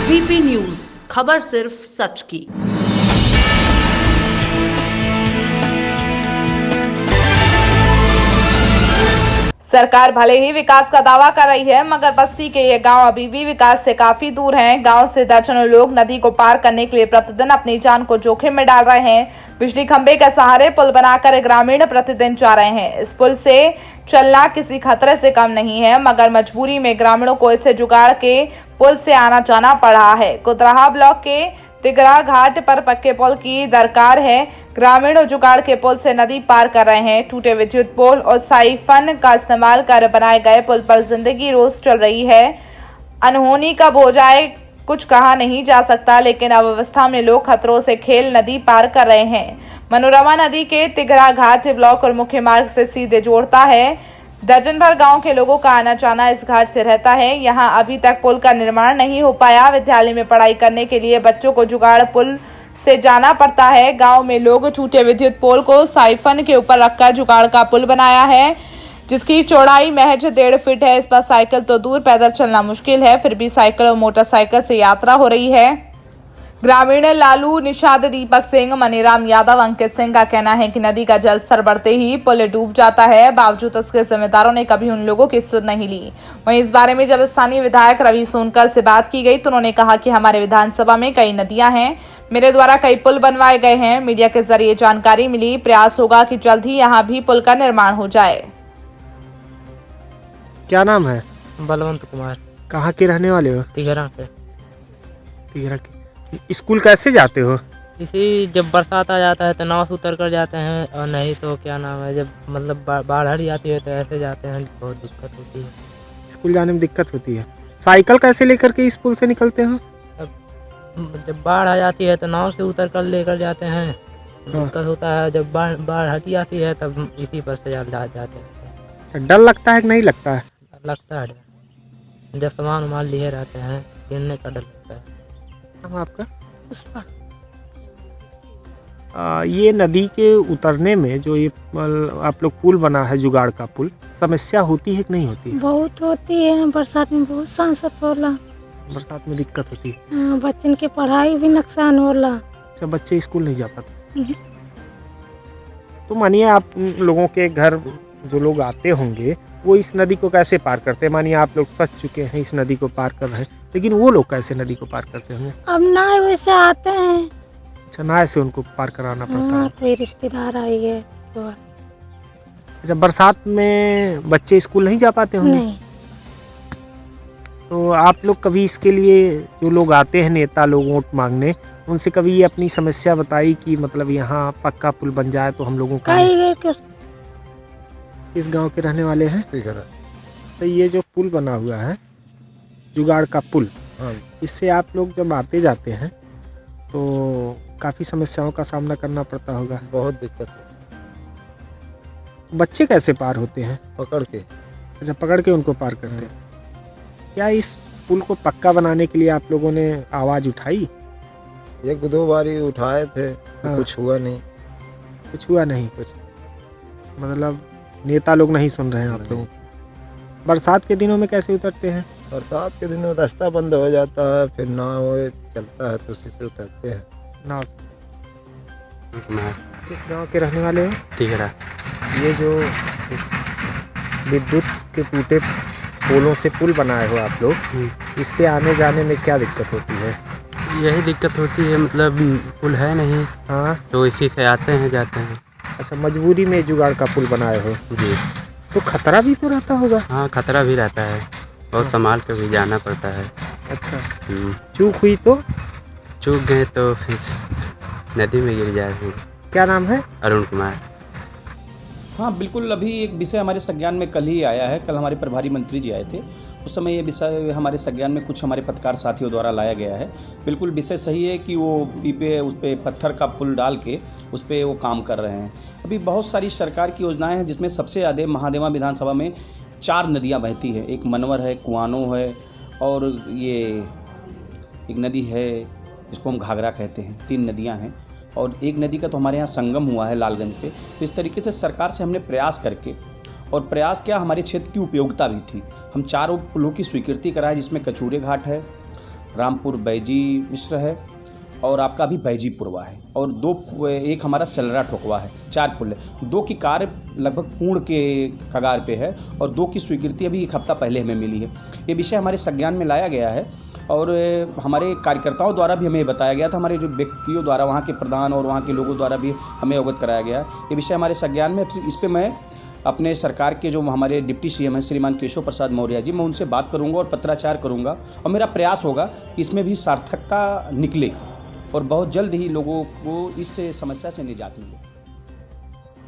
ABP news, खबर सिर्फ सच की। सरकार भले ही विकास का दावा कर रही है, मगर बस्ती के ये गांव अभी भी विकास से काफी दूर हैं। गांव से दर्जनों लोग नदी को पार करने के लिए प्रतिदिन अपनी जान को जोखिम में डाल रहे हैं। बिजली खंभे के सहारे पुल बनाकर ग्रामीण प्रतिदिन जा रहे हैं। इस पुल से चलना किसी खतरे से कम नहीं है, मगर मजबूरी में ग्रामीणों को इसे जुगाड़ के पुल से आना जाना पड़ रहा है। कुतराहा ब्लॉक के तिगरा घाट पर पक्के पुल की दरकार है। ग्रामीण जुगाड़ के पुल से नदी पार कर रहे हैं। टूटे विद्युत पोल और साइफन का इस्तेमाल कर बनाए गए पुल पर जिंदगी रोज चल रही है। अनहोनी कब हो जाए कुछ कहा नहीं जा सकता, लेकिन अव्यवस्था में लोग खतरों से खेल नदी पार कर रहे हैं। मनोरमा नदी के तिगरा घाट ब्लॉक और मुख्य मार्ग से सीधे जोड़ता है। दर्जन भर गांव के लोगों का आना जाना इस घाट से रहता है। यहां अभी तक पुल का निर्माण नहीं हो पाया। विद्यालय में पढ़ाई करने के लिए बच्चों को जुगाड़ पुल से जाना पड़ता है। गांव में लोग टूटे विद्युत पोल को साइफन के ऊपर रखकर जुगाड़ का पुल बनाया है, जिसकी चौड़ाई महज 1.5 फीट है। इस पर साइकिल तो दूर, पैदल चलना मुश्किल है, फिर भी साइकिल और मोटरसाइकिल से यात्रा हो रही है। ग्रामीण लालू, निषाद, दीपक सिंह, मनीराम यादव, अंकित सिंह का कहना है कि नदी का जल स्तर बढ़ते ही पुल डूब जाता है। बावजूद इसके जिम्मेदारों ने कभी उन लोगों की सुध नहीं ली। वहीं इस बारे में जब स्थानीय विधायक रवि सोनकर से बात की गई तो उन्होंने कहा कि हमारे विधानसभा में कई नदियां हैं, मेरे द्वारा कई पुल बनवाए गए हैं। मीडिया के जरिए जानकारी मिली, प्रयास होगा कि जल्द ही यहाँ भी पुल का निर्माण हो जाए। क्या नाम है? बलवंत कुमार। कहाँ के रहने वाले हो? तिघरा से। तिघरा के। स्कूल कैसे जाते हो? इसी जब बरसात आ जाता है तो नाव से उतर कर जाते हैं, और नहीं तो क्या नाम है, जब मतलब बाढ़ हट जाती है तो ऐसे जाते हैं। बहुत दिक्कत होती है, स्कूल जाने में दिक्कत होती है। साइकिल कैसे लेकर के इस पुल से निकलते हो? जब बाढ़ आ जाती है तो नाव से उतर कर लेकर जाते हैं। दिक्कत होता है, जब बाढ़ हट जाती है तब इसी पर से जाते हैं। अच्छा, डर लगता है कि नहीं लगता है? लगता है डर। जब सामान उमान लिए रहते हैं, गिरने का डर लगता है। नाम आपका? पुष्पा। ये नदी के उतरने में जो ये आप लोग पुल बना है, जुगाड़ का पुल, समस्या होती है कि नहीं होती है? बहुत होती है, बरसात में बहुत सांसत होला। बरसात में दिक्कत होती है। बच्चन के पढ़ाई भी नुकसान होला। अच्छा, बच्चे स्कूल नहीं जा पाते। तो मानिए आप लोगों के घर जो लोग आते होंगे वो इस नदी को कैसे पार करते हैं? मानिए आप लोग फंस चुके हैं, इस नदी को पार कर रहे हैं, लेकिन वो लोग कैसे नदी को पार करते होंगे? अब ना वैसे आते हैं। अच्छा, नाव से उनको पार कराना पड़ता है। कोई रिश्तेदार आई है तो। अच्छा, बरसात में बच्चे स्कूल नहीं जा पाते होंगे? नहीं। तो आप लोग कभी इसके लिए जो लोग आते हैं, नेता लोग वोट मांगने, उनसे कभी ये अपनी समस्या बताई कि मतलब यहाँ पक्का पुल बन जाए तो हम लोगों का? इस गांव के रहने वाले हैं? तो ये जो पुल बना हुआ है, जुगाड़ का पुल, इससे आप लोग जब आते जाते हैं तो काफ़ी समस्याओं का सामना करना पड़ता होगा। बहुत दिक्कत है। बच्चे कैसे पार होते हैं? पकड़ के। अच्छा, पकड़ के उनको पार करते हैं। क्या इस पुल को पक्का बनाने के लिए आप लोगों ने आवाज़ उठाई? 1-2 बारी उठाए थे, तो कुछ हुआ नहीं। कुछ हुआ नहीं? कुछ मतलब नेता लोग नहीं सुन रहे हैं आप लोग? बरसात के दिनों में कैसे उतरते हैं? बरसात के दिनों में रास्ता बंद हो जाता है, फिर नाव चलता है तो उसी से उतरते हैं। नाव। किस गांव के रहने वाले हैं? तिघरा। ये जो विद्युत के टूटे पोलों से पुल बनाए हो आप लोग, इस पे आने जाने में क्या दिक्कत होती है? यही दिक्कत होती है, मतलब पुल है नहीं। हाँ, तो इसी से आते हैं जाते हैं। अच्छा, मजबूरी में जुगाड़ का पुल बनाए हो जी। तो खतरा भी तो रहता होगा? हाँ, खतरा भी रहता है, बहुत संभाल कर भी जाना पड़ता है। अच्छा, चूक हुई तो? चूक गए तो फिर नदी में गिर जाए। क्या नाम है? अरुण कुमार। हाँ बिल्कुल, अभी एक विषय हमारे संज्ञान में कल ही आया है। कल हमारे प्रभारी मंत्री जी आए थे, उस समय ये विषय हमारे संज्ञान में कुछ हमारे पत्रकार साथियों द्वारा लाया गया है। बिल्कुल विषय सही है कि वो उस पर पत्थर का पुल डाल के उस पर वो काम कर रहे हैं। अभी बहुत सारी सरकार की योजनाएं हैं, जिसमें सबसे ज़्यादा महादेवा विधानसभा में 4 नदियाँ बहती है। एक मनवर है, कुआनो है, और ये एक नदी है जिसको हम घाघरा कहते हैं। 3 नदियाँ हैं, और एक नदी का तो हमारे यहाँ संगम हुआ है लालगंज पे। तो इस तरीके से सरकार से हमने प्रयास करके, और प्रयास क्या, हमारे क्षेत्र की उपयोगिता भी थी, हम 4 पुलों की स्वीकृति कराए, जिसमें कचूरे घाट है, रामपुर बैजी मिश्र है और आपका अभी बैजी पुरवा है और एक हमारा सेलरा ठोकवा है। 4 पुल है। 2 की कार्य लगभग पूर्ण के कगार पे है और 2 की स्वीकृति अभी 1 हफ्ता पहले हमें मिली है। ये विषय हमारे संज्ञान में लाया गया है और हमारे कार्यकर्ताओं द्वारा भी हमें बताया गया था, हमारे जो व्यक्तियों द्वारा, वहाँ के प्रधान और वहाँ के लोगों द्वारा भी हमें अवगत कराया गया। ये विषय हमारे संज्ञान में, इस पर मैं अपने सरकार के जो हमारे डिप्टी सीएम हैं श्रीमान केशव प्रसाद मौर्य जी, मैं उनसे बात करूंगा और पत्राचार करूंगा और मेरा प्रयास होगा कि इसमें भी सार्थकता निकले और बहुत जल्द ही लोगों को इस समस्या से निजात मिले।